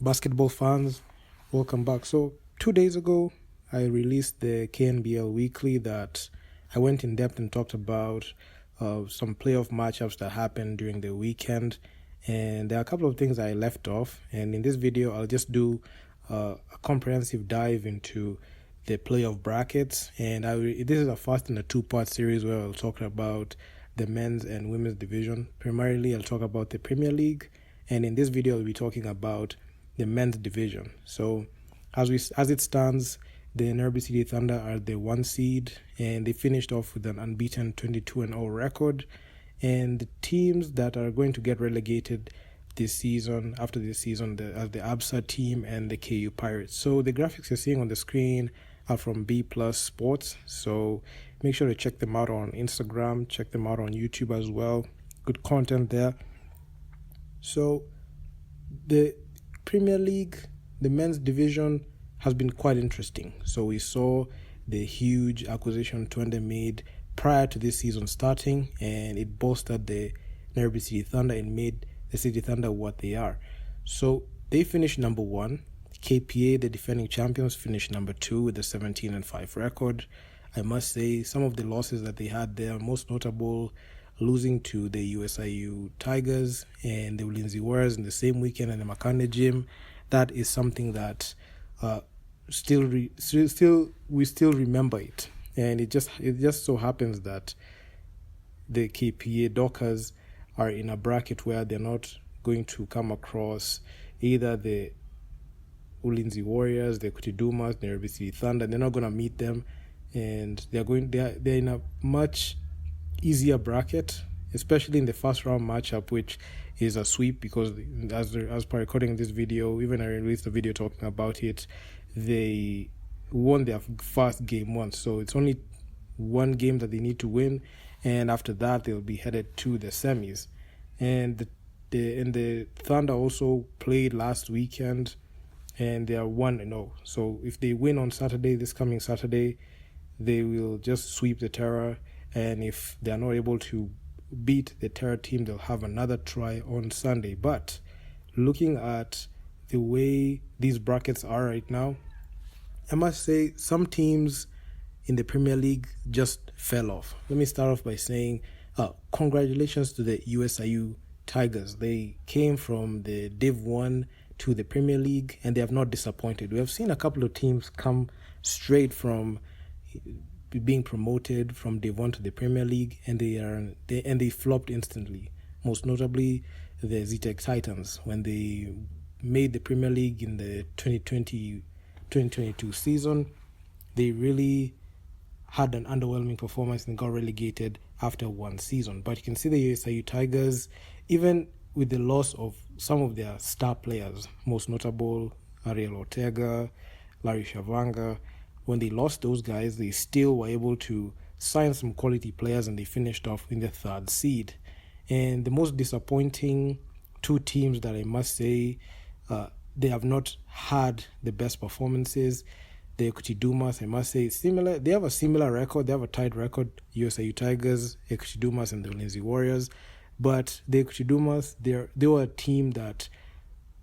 Basketball fans, welcome back. So 2 days ago, I released the KNBL weekly that I went in depth and talked about some playoff matchups that happened during the weekend. And there are a couple of things I left off. And in this video, I'll just do a comprehensive dive into the playoff brackets. And this is a first in a two-part series where I'll talk about the men's and women's division. Primarily, I'll talk about the Premier League. And in this video, I'll be talking about the men's division. So as it stands, the Nairobi City Thunder are the 1 seed, and they finished off with an unbeaten 22-0 record. And the teams that are going to get relegated after this season, are the ABSA team and the KU Pirates. So the graphics you're seeing on the screen are from B Plus Sports. So make sure to check them out on Instagram, check them out on YouTube as well. Good content there. So the Premier League, the men's division, has been quite interesting. So we saw the huge acquisition Twente made prior to this season starting, and it bolstered the Nairobi City Thunder and made the City Thunder what they are. So they finished number 1. KPA, the defending champions, finished number 2 with a 17-5 record. I must say some of the losses that they had there, most notable losing to the USIU Tigers and the Ulinzi Warriors in the same weekend in the Makande Gym. That is something that we still remember it. And it just so happens that the KPA Dockers are in a bracket where they're not going to come across either the Ulinzi Warriors, the Kutidumas, the Nairobi City Thunder. They're not going to meet them, and they're in a much easier bracket, especially in the first round matchup, which is a sweep, because as per recording this video, even I released a video talking about it, they won their first game once, so it's only one game that they need to win, and after that they'll be headed to the semis. And the Thunder also played last weekend, and they are 1-0. So if they win on Saturday, this coming Saturday, they will just sweep the Terror. And if they are not able to beat the Terror team, they'll have another try on Sunday. But looking at the way these brackets are right now, I must say some teams in the Premier League just fell off. Let me start off by saying congratulations to the USIU Tigers. They came from the Div 1 to the Premier League, and they have not disappointed. We have seen a couple of teams come straight from being promoted from Div 1 to the Premier League, and they flopped instantly. Most notably, the ZTEC Titans, when they made the Premier League in the 2020-2022 season, they really had an underwhelming performance and got relegated after one season. But you can see the USIU Tigers, even with the loss of some of their star players, most notable Ariel Ortega, Larry Shavanga, when they lost those guys, they still were able to sign some quality players, and they finished off in the 3rd seed. And the most disappointing two teams that I must say they have not had the best performances, the Kutidumas, I must say, similar. They have a similar record. They have a tied record, USIU Tigers, Kutidumas, and the Ulinzi Warriors. But the Kutidumas, they were a team that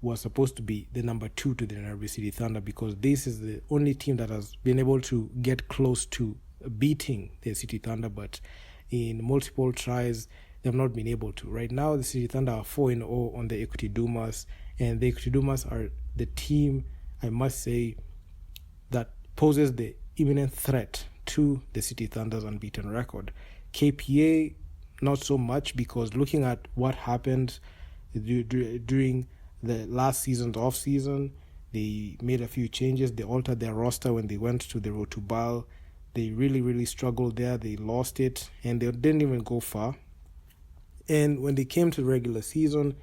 was supposed to be the number 2 to the Nairobi City Thunder, because this is the only team that has been able to get close to beating the City Thunder, but in multiple tries, they have not been able to. Right now, the City Thunder are 4-0 on the Equity Dumas, and the Equity Dumas are the team, I must say, that poses the imminent threat to the City Thunder's unbeaten record. KPA, not so much, because looking at what happened during the last season's off-season, they made a few changes. They altered their roster when they went to the Road to Bal. They really, really struggled there. They lost it, and they didn't even go far. And when they came to the regular season,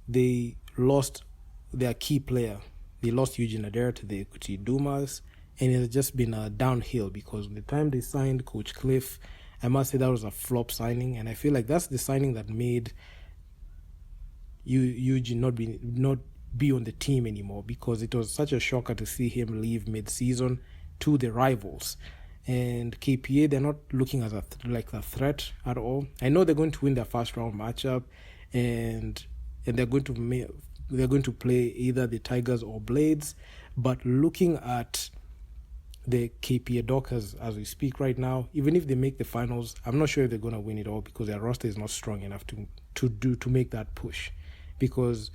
they lost their key player. They lost Eugene Adair to the Equity Dumas, and it has just been a downhill, because the time they signed Coach Cliff, I must say that was a flop signing, and I feel like that's the signing that made Eugene not be on the team anymore, because it was such a shocker to see him leave mid-season to the rivals. And KPA, they're not looking as like a threat at all. I know they're going to win their first round matchup, and they're going to they're going to play either the Tigers or Blades. But looking at the KPA Dockers as we speak right now, even if they make the finals, I'm not sure if they're going to win it all because their roster is not strong enough to make that push. Because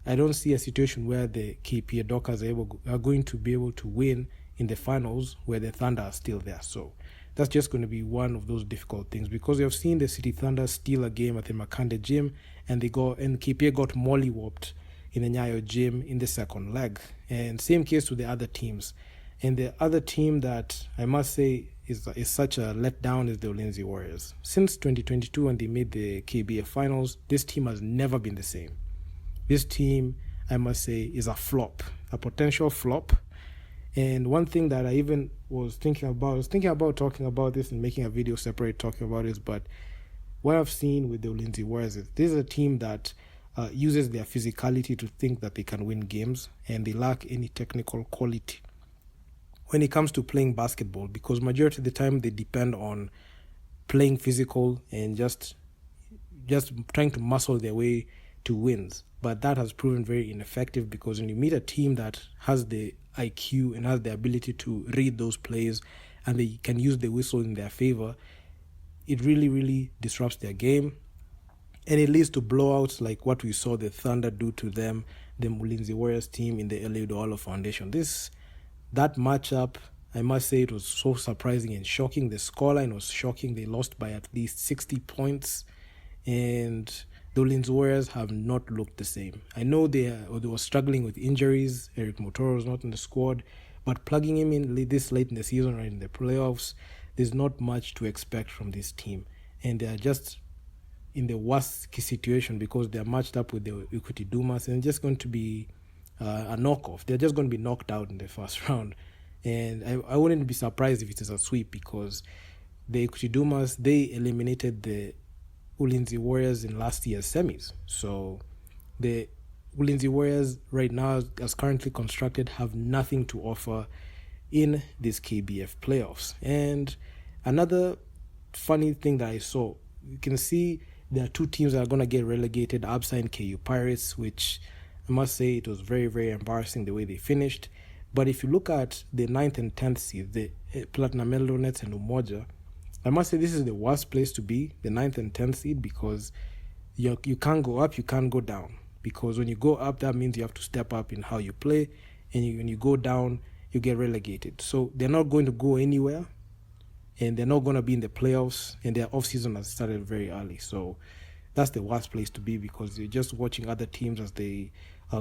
I don't see a situation where the KPA Dockers are going to be able to win in the finals where the Thunder are still there. So that's just going to be one of those difficult things, because we have seen the City Thunder steal a game at the Makande gym, and KPA got mollywopped in the Nyayo gym in the second leg. And same case with the other teams. And the other team that I must say is such a letdown is the Ulinzi Warriors. Since 2022, when they made the KBF finals, this team has never been the same. This team, I must say, is a flop, a potential flop. And one thing that I even was thinking about talking about this and making a video separate talking about this, but what I've seen with the Ulinzi Warriors is this is a team that uses their physicality to think that they can win games, and they lack any technical quality when it comes to playing basketball, because majority of the time they depend on playing physical and just trying to muscle their way to wins. But that has proven very ineffective, because when you meet a team that has the IQ and has the ability to read those plays and they can use the whistle in their favor, it really, really disrupts their game. And it leads to blowouts like what we saw the Thunder do to them, the Ulinzi Warriors team in the Eliud Owalo Foundation. That matchup, I must say, it was so surprising and shocking. The scoreline was shocking. They lost by at least 60 points. And the Ulinzi Warriors have not looked the same. I know they were struggling with injuries. Eric Motoro was not in the squad. But plugging him in this late in the season, right in the playoffs, there's not much to expect from this team. And they are just in the worst situation because they're matched up with the Equity Dumas, and it's just going to be a knockoff. They're just going to be knocked out in the first round. And I wouldn't be surprised if it is a sweep, because the Equity Dumas, they eliminated the Ulinzi Warriors in last year's semis. So the Ulinzi Warriors right now, as currently constructed, have nothing to offer in this KBF playoffs. And another funny thing that I saw, you can see there are two teams that are going to get relegated, Absa and KU Pirates, which I must say it was very, very embarrassing the way they finished. But if you look at the 9th and 10th seed, the Platinum Melonets and Umoja, I must say this is the worst place to be, the 9th and 10th seed, because you can't go up, you can't go down. Because when you go up, that means you have to step up in how you play, and when you go down, you get relegated. So they're not going to go anywhere, and they're not going to be in the playoffs, and their off-season has started very early. So that's the worst place to be, because you're just watching other teams as they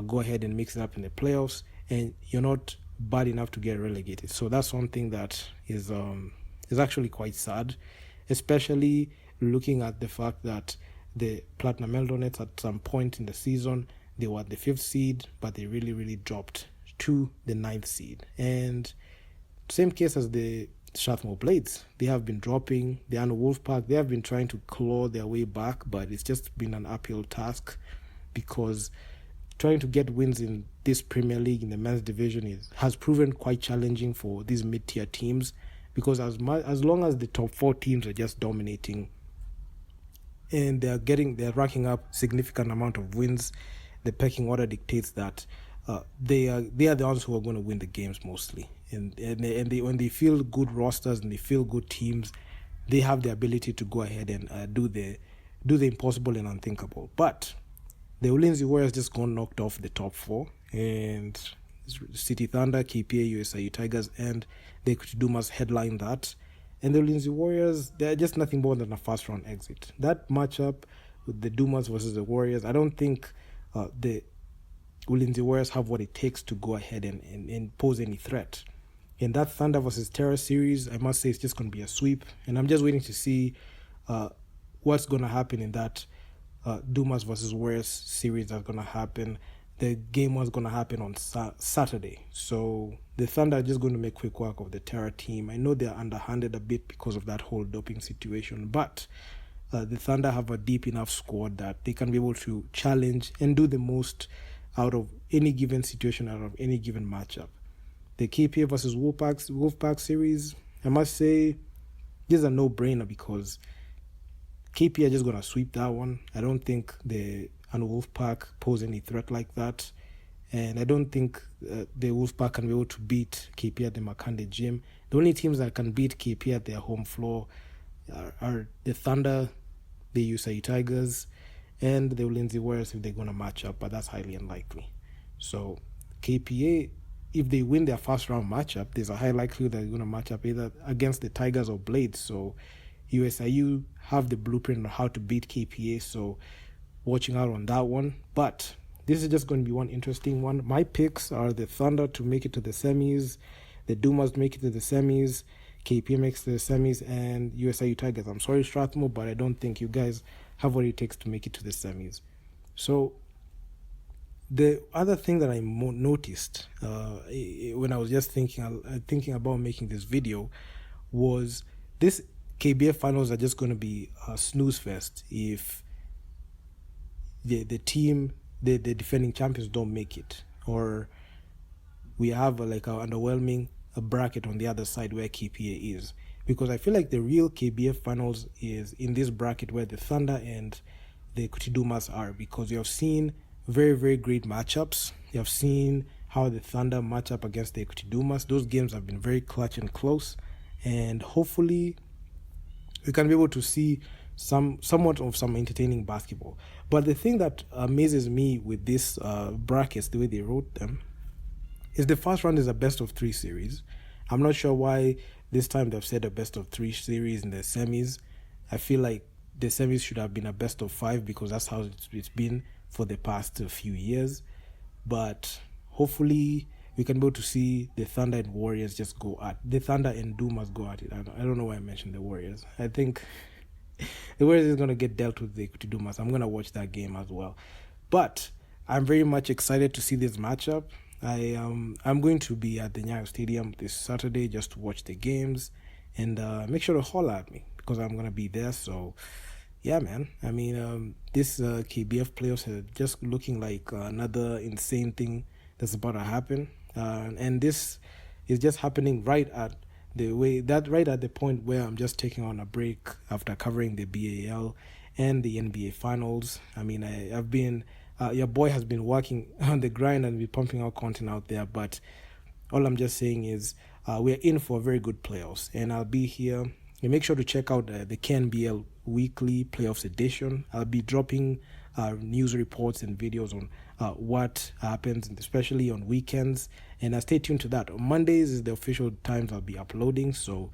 go ahead and mix it up in the playoffs, and you're not bad enough to get relegated. So that's one thing that is actually quite sad, especially looking at the fact that the Platinum Melonets at some point in the season, they were the 5th seed, but they really, really dropped to the 9th seed. And same case as the Strathmore Blades. They have been dropping. The Anno Wolfpack, they have been trying to claw their way back, but it's just been an uphill task, because trying to get wins in this Premier League in the men's division has proven quite challenging for these mid-tier teams, because as long as the top 4 teams are just dominating and they're racking up significant amount of wins, the pecking order dictates that they are the ones who are going to win the games mostly. And they, when they feel good rosters and they feel good teams, they have the ability to go ahead and do the impossible and unthinkable. But the Ulinzi Warriors just got knocked off the top 4, and City Thunder, KPA, USIU Tigers, and the Equity Dumas headline that. And the Ulinzi Warriors, they're just nothing more than a first-round exit. That matchup with the Dumas versus the Warriors, I don't think the Ulinzi Warriors have what it takes to go ahead and pose any threat. In that Thunder versus Terra series, I must say it's just going to be a sweep. And I'm just waiting to see what's going to happen in that Dumas versus Warriors series that's going to happen. The game was going to happen on Saturday. So the Thunder are just going to make quick work of the Terra team. I know they're underhanded a bit because of that whole doping situation, but the Thunder have a deep enough squad that they can be able to challenge and do the most out of any given situation, out of any given matchup. The KPA versus Wolfpack series, I must say, this is a no-brainer, because KPA are just going to sweep that one. I don't think the and Wolfpack pose any threat like that. And I don't think the Wolfpack can be able to beat KP at the Makande gym. The only teams that can beat KP at their home floor are the Thunder, the USAU Tigers, and the Ulinzi Warriors if they're going to match up, but that's highly unlikely. So KPA, if they win their first round matchup, there's a high likelihood that they're going to match up either against the Tigers or Blades. So USIU have the blueprint on how to beat KPA, so watching out on that one. But this is just going to be one interesting one. My picks are the Thunder to make it to the semis, the Dumas to make it to the semis, KPA makes the semis, and USIU Tigers. I'm sorry, Strathmore, but I don't think you guys have what it takes to make it to the semis. So the other thing that I noticed when I was just thinking about making this video was this KBF finals are just going to be a snooze fest if the team, the defending champions, don't make it, or we have like an underwhelming bracket on the other side where KPA is. Because I feel like the real KBF finals is in this bracket where the Thunder and the Kutidumas are, because you have seen very, very great matchups. You have seen how the Thunder match up against the Kutidumas. Those games have been very clutch and close, and hopefully we can be able to see somewhat of some entertaining basketball. But the thing that amazes me with these brackets, the way they wrote them, is the first round is a best of 3 series. I'm not sure why this time they've said a best of 3 series in the semis. I feel like the semis should have been a best of 5 because that's how it's been for the past few years. But hopefully we can be able to see the Thunder and Warriors just go at the Thunder and Dumas go at it. I don't know why I mentioned the Warriors. I think the Warriors is going to get dealt with the Dumas. I'm going to watch that game as well. But I'm very much excited to see this matchup. I'm going to be at the Nyayo Stadium this Saturday just to watch the games, and make sure to holler at me because I'm going to be there. So yeah, man. I mean, this KBF playoffs are just looking like another insane thing that's about to happen. And this is just happening right at the point where I'm just taking on a break after covering the BAL and the NBA finals. I mean, I've been your boy has been working on the grind and be pumping out content out there, but all I'm just saying is we're in for a very good playoffs, and I'll be here. And make sure to check out the KNBL weekly playoffs edition. I'll be dropping news reports and videos on what happens, and especially on weekends. And stay tuned to that. On Mondays is the official times I'll be uploading, so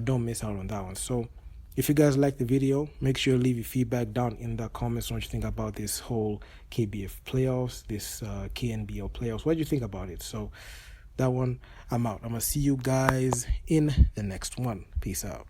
don't miss out on that one. So if you guys like the video, make sure you leave your feedback down in the comments on what you think about this whole KBF playoffs, this KNBL playoffs. What do you think about it? So that one, I'm out. I'm going to see you guys in the next one. Peace out.